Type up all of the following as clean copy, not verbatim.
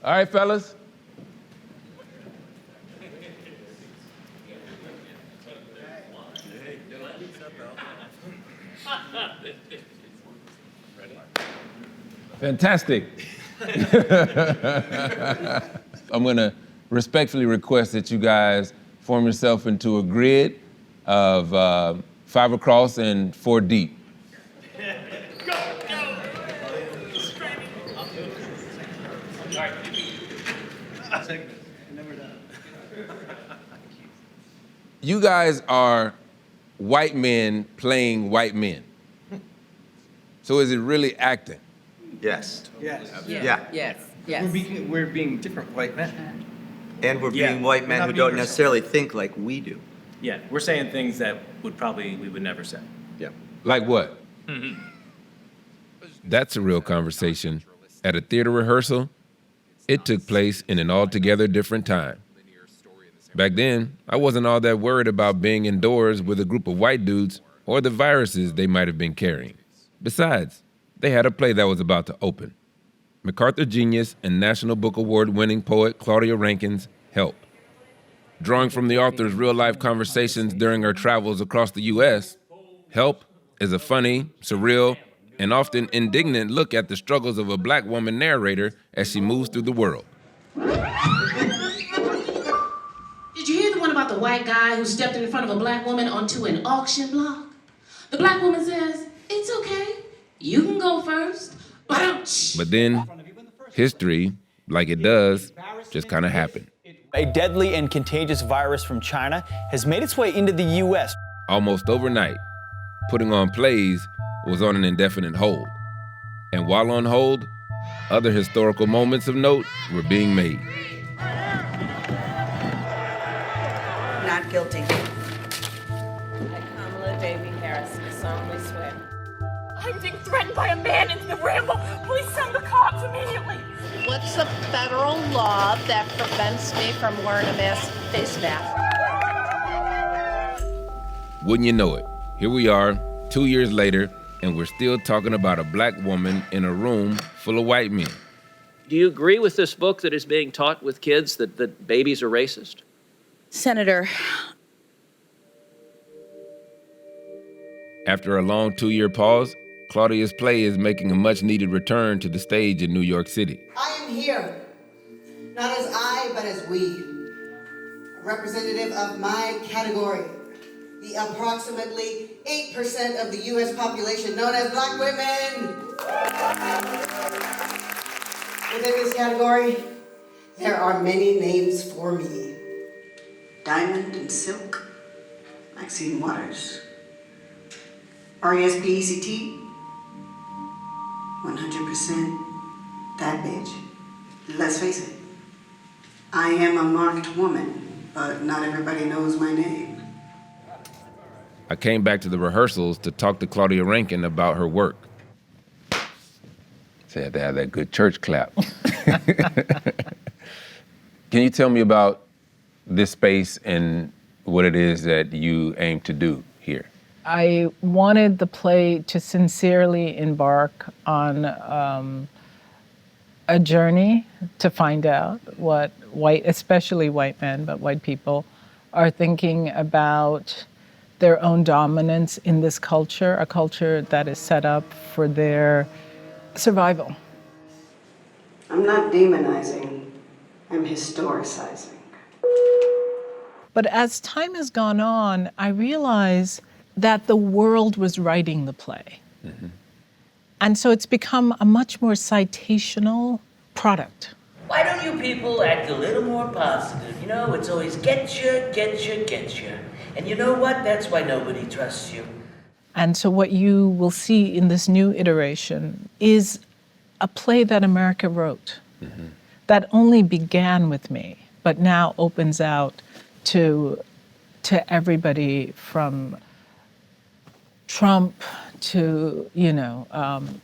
All right, fellas. Fantastic. I'm gonna respectfully request that you guys form yourself into a grid of 5 across and 4 deep. You guys are white men playing white men. So is it really acting? Yes. Yes. Yeah. Yes. Yes. We're being different white men. And we're being white we're men not who being don't ourselves. necessarily think like we do. Yeah, we're saying things that we would never say. Yeah. Like what? That's a real conversation. At a theater rehearsal, it took place in an altogether different time. Back then, I wasn't all that worried about being indoors with a group of white dudes or the viruses they might have been carrying. Besides, they had a play that was about to open. MacArthur genius and National Book Award-winning poet Claudia Rankine's Help. Drawing from the author's real-life conversations during her travels across the U.S., Help is a funny, surreal, and often indignant look at the struggles of a black woman narrator as she moves through the world. Did you hear the one about the white guy who stepped in front of a black woman onto an auction block? The black woman says, "It's okay, you can go first." But then, history, like it does, just kind of happened. A deadly and contagious virus from China has made its way into the U.S. Almost overnight, putting on plays was on an indefinite hold. And while on hold, other historical moments of note were being made. Not guilty. I, Kamala Davy Harris, solemnly swear. I'm being threatened by a man in the ramble. Please send the cops immediately. What's the federal law that prevents me from wearing a face mask? Wouldn't you know it? Here we are, 2 years later, and we're still talking about a black woman in a room full of white men. Do you agree with this book that is being taught with kids that babies are racist? Senator. After a long 2-year pause, Claudia's play is making a much-needed return to the stage in New York City. I am here, not as I, but as we, a representative of my category, the approximately 8% of the U.S. population known as black women. Within this category, there are many names for me. Diamond and Silk, Maxine Waters, R-E-S-P-E-C-T, 100% that bitch. Let's face it, I am a marked woman, but not everybody knows my name. I came back to the rehearsals to talk to Claudia Rankine about her work. So you had to have that good church clap. Can you tell me about this space and what it is that you aim to do here? I wanted the play to sincerely embark on a journey to find out what especially white men, but white people, are thinking about their own dominance in this culture, a culture that is set up for their survival. I'm not demonizing, I'm historicizing. But as time has gone on, I realize that the world was writing the play. Mm-hmm. And so it's become a much more citational product. Why don't you people act a little more positive? You know, it's always get you. And you know what? That's why nobody trusts you. And so what you will see in this new iteration is a play that America wrote, mm-hmm. that only began with me, but now opens out to everybody from Trump to,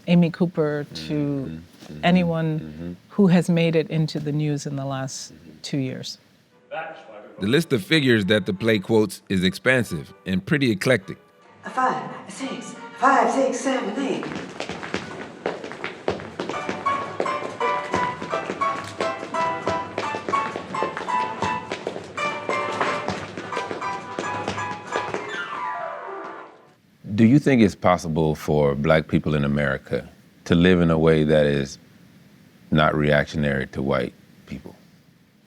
Amy Cooper to anyone who has made it into the news in the last 2 years. The list of figures that the play quotes is expansive and pretty eclectic. A 5, a 6, 5, 6, 7, 8. Do you think it's possible for Black people in America to live in a way that is not reactionary to white people?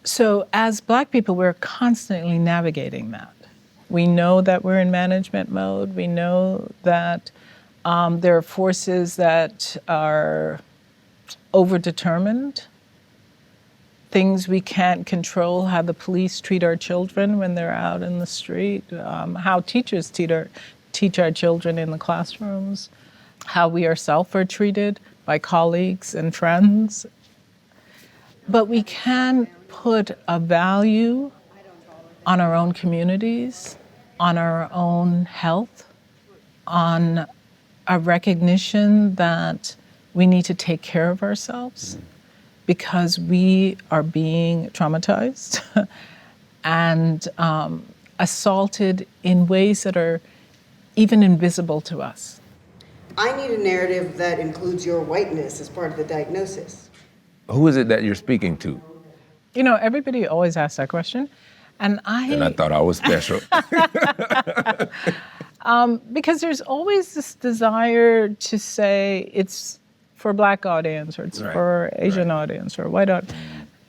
So as Black people, we're constantly navigating that. We know that we're in management mode. We know that there are forces that are overdetermined, things we can't control, how the police treat our children when they're out in the street, how teachers teach our children in the classrooms, how we ourselves are treated by colleagues and friends. But we can put a value on our own communities, on our own health, on a recognition that we need to take care of ourselves because we are being traumatized and assaulted in ways that are even invisible to us. I need a narrative that includes your whiteness as part of the diagnosis. Who is it that you're speaking to? You know, everybody always asks that question. And I thought I was special. because there's always this desire to say it's for a Black audience, or it's for Asian audience, or white audience.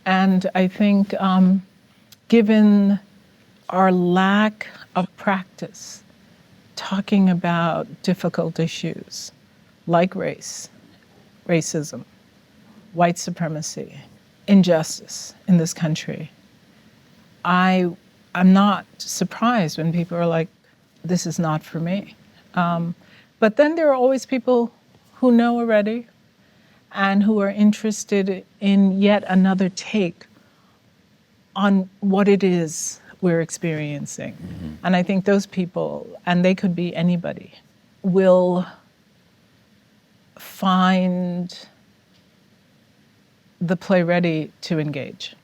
And I think given our lack of practice talking about difficult issues like race, racism, white supremacy, injustice in this country, I'm not surprised when people are like, this is not for me. But then there are always people who know already and who are interested in yet another take on what it is we're experiencing. Mm-hmm. And I think those people, and they could be anybody, will find the play ready to engage.